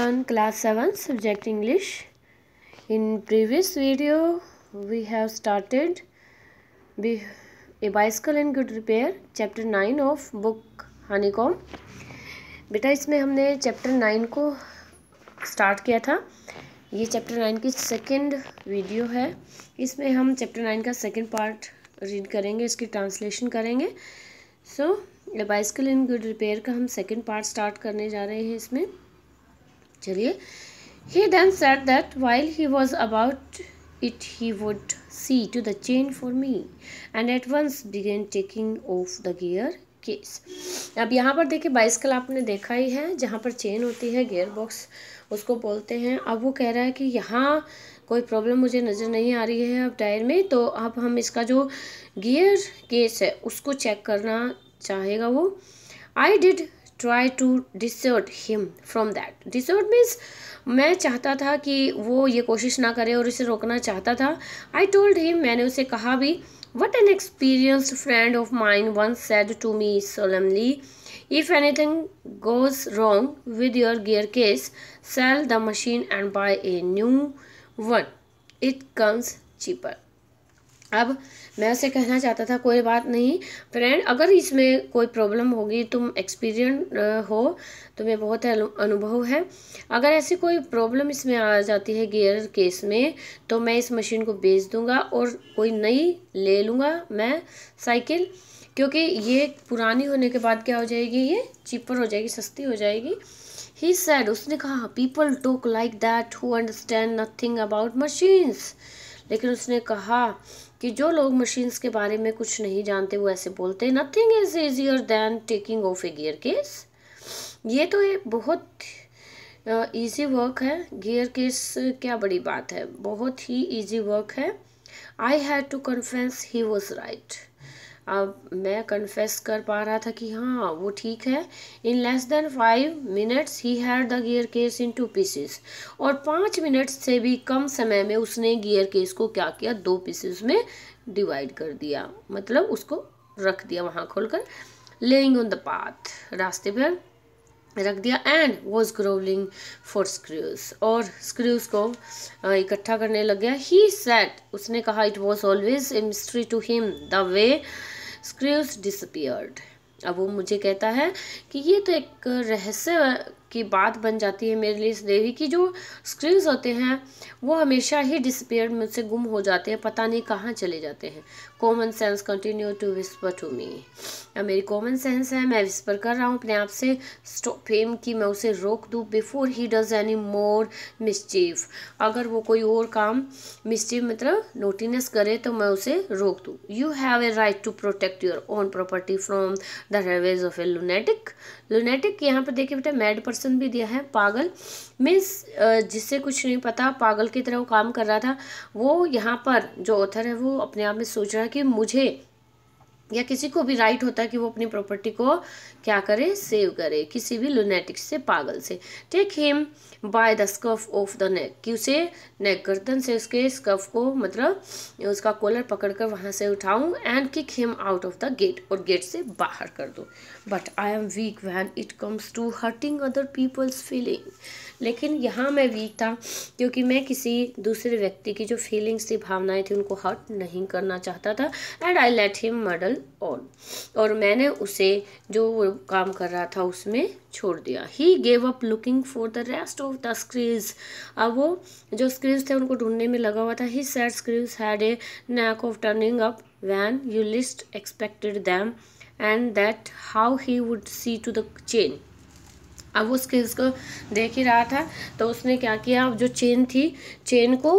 everyone, class 7 subject English. In previous video we have started a bicycle in good repair chapter 9 of book Honeycomb. बेटा इसमें हमने chapter 9 को start किया था. ये चैप्टर 9 की सेकंड वीडियो है. इसमें हम चैप्टर 9 का सेकंड पार्ट रीड करेंगे, इसकी ट्रांसलेशन करेंगे. ए बाइसिकल इन गुड रिपेयर का हम सेकंड पार्ट स्टार्ट करने जा रहे हैं इसमें. चलिए. He then said that while he was about it he would see to the chain for me and at once began taking off the gear case. अब यहाँ पर देखिए बाइसिकल आपने देखा ही है, जहाँ पर चेन होती है गियर बॉक्स उसको बोलते हैं. अब वो कह रहा है कि यहाँ कोई प्रॉब्लम मुझे नज़र नहीं आ रही है अब टायर में, तो अब हम इसका जो गियर केस है उसको चेक करना चाहेगा वो. I did try to dissuade him from that. Dissuade means मैं चाहता था कि वो ये कोशिश ना करे और इसे रोकना चाहता था. I told him, मैंने उसे कहा भी. What an experienced friend of mine once said to me solemnly, if anything goes wrong with your gear case, sell the machine and buy a new one. It comes cheaper. अब मैं उसे कहना चाहता था कोई बात नहीं फ्रेंड, अगर इसमें कोई प्रॉब्लम होगी, तुम एक्सपीरियंस हो, तुम्हें बहुत अनुभव है, अगर ऐसी कोई प्रॉब्लम इसमें आ जाती है गियर केस में, तो मैं इस मशीन को बेच दूंगा और कोई नई ले लूँगा मैं साइकिल, क्योंकि ये पुरानी होने के बाद क्या हो जाएगी, ये चीपर हो जाएगी, सस्ती हो जाएगी. ही सैड, उसने कहा, people talk like that who understand nothing about machines. लेकिन उसने कहा कि जो लोग मशीन्स के बारे में कुछ नहीं जानते वो ऐसे बोलते हैं. Nothing is easier than taking off a gear case. ये तो एक बहुत इजी वर्क है. गियर केस क्या बड़ी बात है, बहुत ही इजी वर्क है. I had to confess he was right. अब मैं कन्फेस कर पा रहा था कि हाँ वो ठीक है. In less than 5 minutes he had the gear case in 2 pieces. और 5 मिनट से भी कम समय में उसने गियर केस को क्या किया, 2 पीसेस में डिवाइड कर दिया, मतलब उसको रख दिया वहाँ खोलकर. लेइंग ऑन द पाथ, रास्ते पर रख दिया. And was grovelling for screws, और स्क्रूज को इकट्ठा करने लग गया. ही सेड, उसने कहा, it was always a mystery to him the way screws disappeared. अब वो मुझे कहता है कि ये तो एक रहस्य की बात बन जाती है मेरे लिए इस देवी की, जो स्क्रूज होते हैं वो हमेशा ही डिसअपियर्ड, मुझसे गुम हो जाते हैं, पता नहीं कहाँ चले जाते हैं. Common sense continue to whisper to me. अब मेरी कॉमन सेंस है, मैं विस्पर कर रहा हूँ अपने आप से, स्टॉप हिम, कि मैं उसे रोक दूँ, before he does any more mischief. अगर वो कोई और काम मिस्चीफ मतलब नोटिनेस करे तो मैं उसे रोक दूँ. You have a right to protect your own property from the ravages of a lunatic. Lunatic यहाँ पर देखिए बेटा मैड पर्सन भी दिया है. पागल मीन्स जिससे कुछ नहीं पता, पागल की तरह वो काम कर रहा था. वो यहाँ पर जो ऑथर है वो अपने आप में सोच रहा है कि मुझे या किसी को भी राइट होता है कि वो अपनी प्रॉपर्टी को क्या करे, सेव करे, किसी भी लुनेटिक से, पागल से. Take him by the scruff of the neck, कि उसे नेक, गर्दन से उसके स्कफ को, मतलब उसका कॉलर पकड़कर वहाँ से उठाऊं. And kick him out of the gate, और गेट से बाहर कर दो. But I am weak when it comes to hurting other people's feeling. लेकिन यहाँ मैं वीक था क्योंकि मैं किसी दूसरे व्यक्ति की जो फीलिंग्स थी, भावनाएं थी, उनको हर्ट नहीं करना चाहता था. And I let him muddle on, और मैंने उसे जो वो काम कर रहा था उसमें छोड़ दिया. He gave up looking for the rest of the screws. अब वो जो स्क्रूज थे उनको ढूंढने में लगा हुआ था. He said screws had a knack of turning up when you least expected them and that how he would see to the chain. अब वो स्क्रूज को देख ही रहा था, तो उसने क्या किया, जो चेन थी, चेन को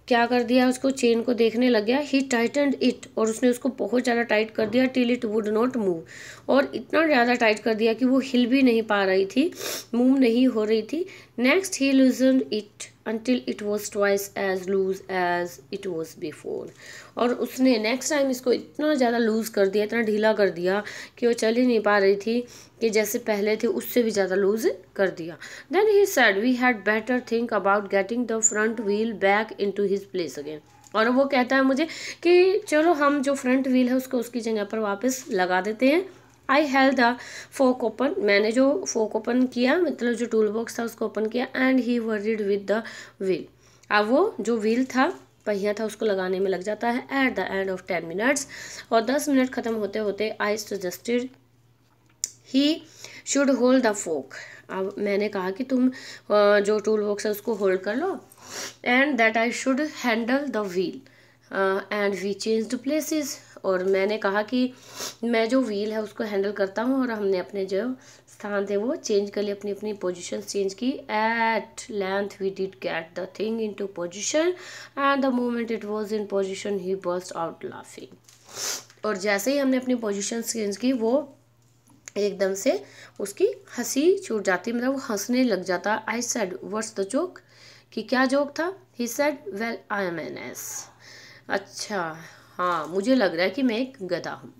क्या कर दिया, उसको चेन को देखने लग गया. ही टाइटन्ड इट, और उसने उसको बहुत ज़्यादा टाइट कर दिया. Till it would not move, और इतना ज़्यादा टाइट कर दिया कि वो हिल भी नहीं पा रही थी, मूव नहीं हो रही थी. Next he loosened it until it was twice as loose as it was before. और उसने नेक्स्ट टाइम इसको इतना ज़्यादा लूज़ कर दिया, इतना ढीला कर दिया कि वो चल ही नहीं पा रही थी, कि जैसे पहले थी उससे भी ज़्यादा लूज़ कर दिया. Then he said we had better think about getting the front wheel back into his place again. और वो कहता है मुझे कि चलो हम जो फ्रंट व्हील है उसको उसकी जगह पर वापस लगा देते हैं. I held the fork open, मैंने जो फोक ओपन किया, मतलब जो टूल बॉक्स था उसको ओपन किया, and he worried with the wheel. अब वो जो व्हील था, पहिया था, उसको लगाने में लग जाता है। At the end of 10 minutes, और 10 मिनट ख़त्म होते होते, I suggested he should hold the fork. अब मैंने कहा कि तुम जो टूल बॉक्स है उसको होल्ड कर लो, and that I should handle the wheel and we changed places. और मैंने कहा कि मैं जो व्हील है उसको हैंडल करता हूँ, और हमने अपने जो स्थान थे वो चेंज कर लिए, अपनी अपनी पोजीशन चेंज की। At length we did get the thing into position, and the moment it was in position he burst out laughing. और जैसे ही हमने अपनी पोजिशन चेंज की, वो एकदम से उसकी हंसी छूट जाती, मतलब वो हंसने लग जाता। I said what's the joke, कि क्या जोक था? He said well I am an ass. अच्छा, हाँ, मुझे लग रहा है कि मैं एक गधा हूँ।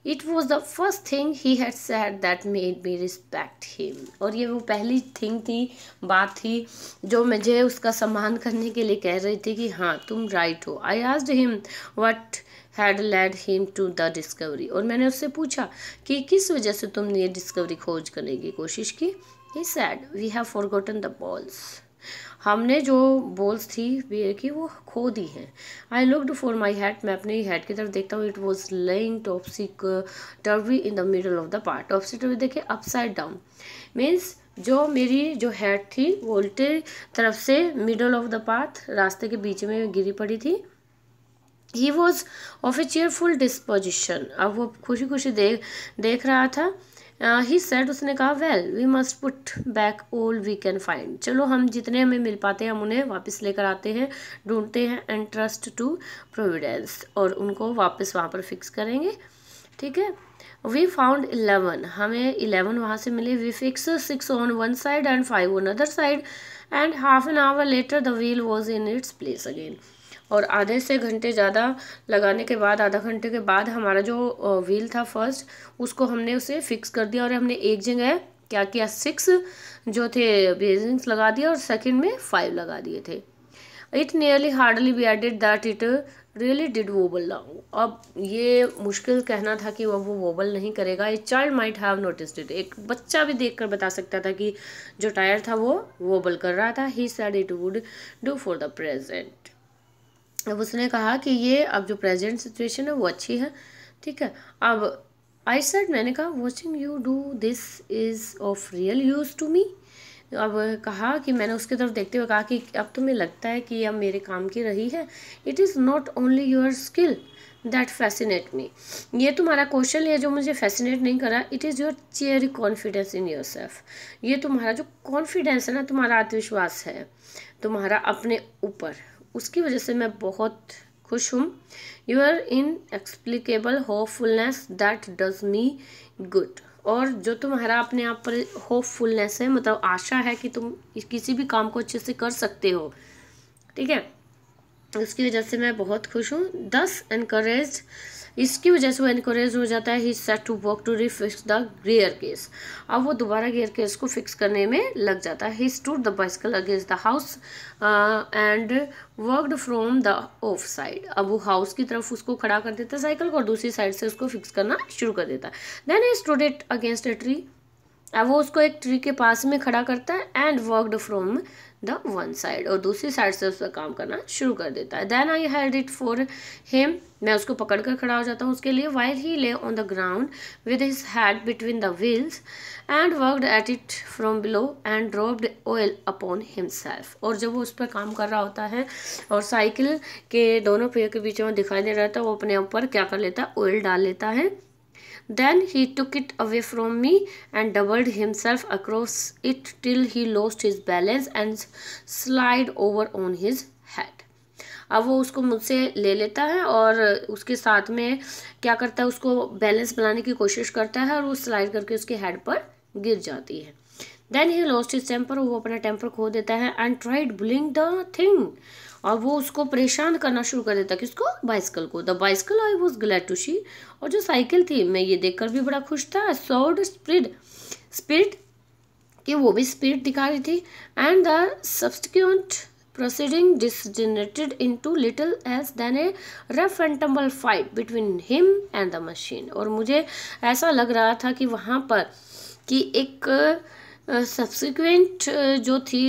It was the first thing he had said that made me respect him. और ये वो पहली थिंग थी, बात थी, जो मुझे उसका सम्मान करने के लिए कह रही थी कि हाँ तुम राइट हो। I asked him what had led him to the discovery. और मैंने उससे पूछा कि किस वजह से तुमने ये डिस्कवरी खोज करने की कोशिश की। He said we have forgotten the balls. हमने जो बॉल्स थी बियर की वो खो दी हैं। I looked for my hat, मैं अपने हैट की तरफ देखता हूँ। It was laying topsy turvy in the middle of the part. Topsy turvy देखिए अपसाइड डाउन, मीन्स जो मेरी जो हैट थी वो उल्टे तरफ से मिडल ऑफ द पाथ, रास्ते के बीच में गिरी पड़ी थी। He was of A cheerful disposition, अब वो खुशी खुशी देख रहा था। ही सेड, उसने कहा well we must put back all we can find. चलो हम जितने हमें मिल पाते हैं हम उन्हें वापस लेकर आते हैं, ढूंढते हैं, एंड ट्रस्ट टू प्रोविडेंस, और उनको वापस वहाँ पर फिक्स करेंगे। ठीक है, वी फाउंड 11, हमें 11 वहाँ से मिले। We fix 6 on one side and 5 on other side, and half an hour later the wheel was in its place again. और आधे से घंटे ज़्यादा लगाने के बाद, आधा घंटे के बाद, हमारा जो व्हील था फर्स्ट, उसको हमने उसे फिक्स कर दिया। और हमने एक जगह क्या किया, 6 जो थे बेरिंग्स लगा दिया, और सेकंड में 5 लगा दिए थे। It nearly hardly be added that it really did wobble now. अब ये मुश्किल कहना था कि वो वोबल नहीं करेगा। A child might have noticed it, एक बच्चा भी देखकर बता सकता था कि जो टायर था वो वोबल कर रहा था। He said it would do for the present. अब उसने कहा कि ये अब जो प्रेजेंट सिचुएशन है वो अच्छी है। ठीक है, अब आई सेड, मैंने कहा watching you do this is of real use to me. अब कहा कि मैंने उसकी तरफ देखते हुए कहा कि अब तुम्हें लगता है कि अब मेरे काम की रही है। It is not only your skill that fascinate मी, ये तुम्हारा कौशल है जो मुझे फैसिनेट नहीं करा। It is your chair confidence in your self, ये तुम्हारा जो कॉन्फिडेंस है ना, तुम्हारा आत्मविश्वास है तुम्हारा अपने ऊपर, उसकी वजह से मैं बहुत खुश हूँ। Your inexplicable hopefulness that does me good, और जो तुम्हारा अपने आप पर होपफुलनेस है, मतलब आशा है कि तुम किसी भी काम को अच्छे से कर सकते हो। ठीक है, उसकी वजह से मैं बहुत खुश हूँ। दस एनकरेज, इसकी वजह से वो एनकरेज हो जाता है। He set to work to refix the gear case, अब वो दोबारा गियर केस को फिक्स करने में लग जाता है। He stood the bicycle against the house and worked from the of side, अब वो हाउस की तरफ उसको खड़ा कर देता है साइकिल को, और दूसरी साइड से उसको फिक्स करना शुरू कर देता है। Then he stood it against a tree, अब वो उसको एक ट्री के पास में खड़ा करता है। And worked from the one side, और दूसरी साइड से उसका काम करना शुरू कर देता है। Then I held it for him, मैं उसको पकड़ कर खड़ा हो जाता हूँ उसके लिए। वाइल ही ले on the ground with his head between the wheels and worked at it from below and dropped oil upon himself, और जब वो उस पर काम कर रहा होता है और साइकिल के दोनों पैर के बीच में दिखाई दे रहा था, वो अपने ऊपर क्या कर लेता है, ऑयल डाल लेता है। Then he took it away from me and doubled himself across it till he lost his balance and slid over on his head. अब वो उसको मुझसे ले लेता है और उसके साथ में क्या करता है, उसको बैलेंस बनाने की कोशिश करता है, और वो स्लाइड करके उसके हेड पर गिर जाती है। Then he lost his temper, वो अपना टेम्पर खो देता है। And tried bullying the thing, और वो उसको परेशान करना शुरू कर देता है, किसको, बाइसिकल को। The bicycle I was glad to see, और जो साइकिल थी मैं ये देखकर भी बड़ा खुश था। सॉर्ड स्पीड कि वो भी स्पीड दिखा रही थी। And the substitute proceeding degenerated into little else than a rough and tumble fight between him and the machine। और मुझे ऐसा लग रहा था कि वहाँ पर कि एक सब्सिक्वेंट जो थी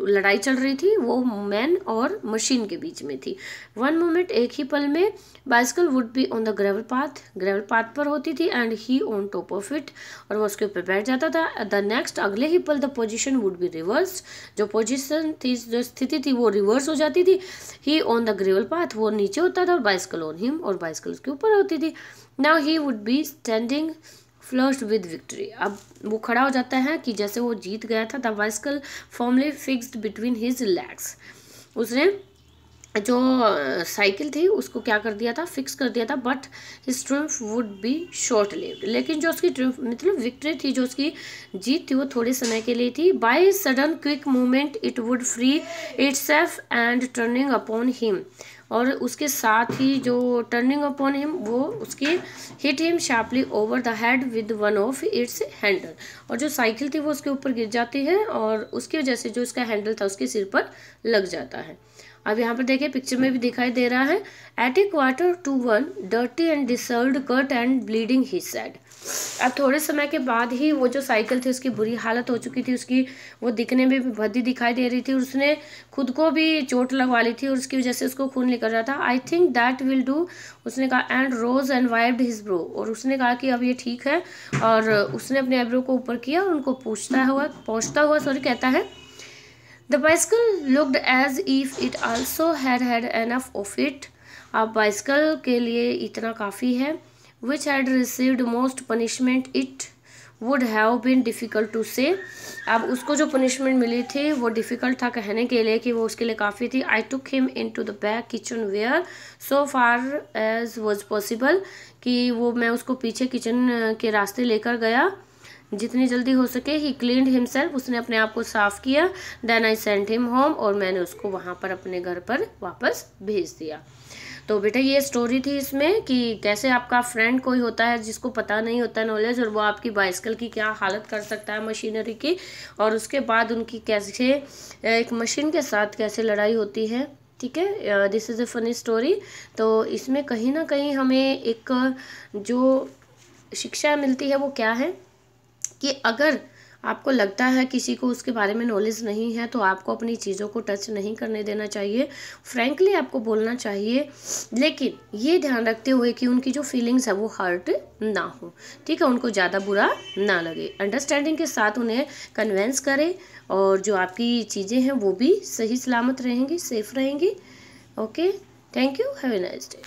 लड़ाई चल रही थी वो मैन और मशीन के बीच में थी। वन मोमेंट, एक ही पल में, bicycle would be on the gravel path पर होती थी and he on top of it, और वो उसके ऊपर बैठ जाता था। द नेक्स्ट, अगले ही पल, the position would be reverse, जो पोजीशन थी, जो स्थिति थी वो रिवर्स हो जाती थी। ही ऑन द ग्रेवल पाथ, वो नीचे होता था, और बाइसिकल ऑन हिम, और बाइसिकल उसके ऊपर होती थी। Now he would be standing flushed with victory, अब वो खड़ा हो जाता है कि जैसे वो जीत गया था। The bicycle firmly fixed between his legs, उसने जो साइकिल थी उसको क्या कर दिया था, फिक्स कर दिया था। But his triumph would be short lived, लेकिन जो उसकी ट्रिम्फ मतलब विक्ट्री थी, जो उसकी जीत थी, वो थोड़े समय के लिए थी। By sudden quick movement it wood free itself and turning upon him, और उसके साथ ही जो टर्निंग अपॉन हिम, वो उसकी hit him sharply over the head with one of its handle, और जो साइकिल थी वो उसके ऊपर गिर जाती है और उसकी वजह से जो उसका हैंडल था उसके सिर पर लग जाता है। अब यहाँ पर देखिए पिक्चर में भी दिखाई दे रहा है। At a quarter to one, dirty and deserved, cut and bleeding, he said. अब थोड़े समय के बाद ही वो जो साइकिल थी उसकी बुरी हालत हो चुकी थी, उसकी वो दिखने में भी भद्दी दिखाई दे रही थी, और उसने खुद को भी चोट लगवा ली थी और उसकी वजह से उसको खून निकल रहा था। I think that will do, उसने कहा। And rose and wiped his brow, और उसने कहा कि अब ये ठीक है, और उसने अपने आईब्रो को ऊपर किया और उनको पहुँचता हुआ कहता है, The bicycle looked as if it also had enough of it. अब बाइसिकल के लिए इतना काफ़ी है। Which had received most punishment, it would have been difficult to say. अब उसको जो पनिशमेंट मिली थी वो डिफ़िकल्ट था कहने के लिए कि वो उसके लिए काफ़ी थी। I took him into the back kitchen where so far as was possible, कि वो मैं उसको पीछे किचन के रास्ते लेकर गया जितनी जल्दी हो सके। ही क्लीन्ड हिमसेल्फ, उसने अपने आप को साफ किया। Then I sent him home, और मैंने उसको वहाँ पर अपने घर पर वापस भेज दिया। तो बेटा ये स्टोरी थी इसमें कि कैसे आपका फ्रेंड कोई होता है जिसको पता नहीं होता नॉलेज, और वो आपकी बाइसिकल की क्या हालत कर सकता है मशीनरी की, और उसके बाद उनकी कैसे एक मशीन के साथ कैसे लड़ाई होती है। ठीक है, this is a funny story. तो इसमें कहीं ना कहीं हमें एक जो शिक्षा मिलती है वो क्या है कि अगर आपको लगता है किसी को उसके बारे में नॉलेज नहीं है तो आपको अपनी चीज़ों को टच नहीं करने देना चाहिए। फ्रैंकली आपको बोलना चाहिए, लेकिन ये ध्यान रखते हुए कि उनकी जो फीलिंग्स है वो हर्ट ना हो। ठीक है, उनको ज़्यादा बुरा ना लगे। अंडरस्टैंडिंग के साथ उन्हें कन्वेंस करें, और जो आपकी चीज़ें हैं वो भी सही सलामत रहेंगी, सेफ रहेंगी। Okay, thank you, have a nice day.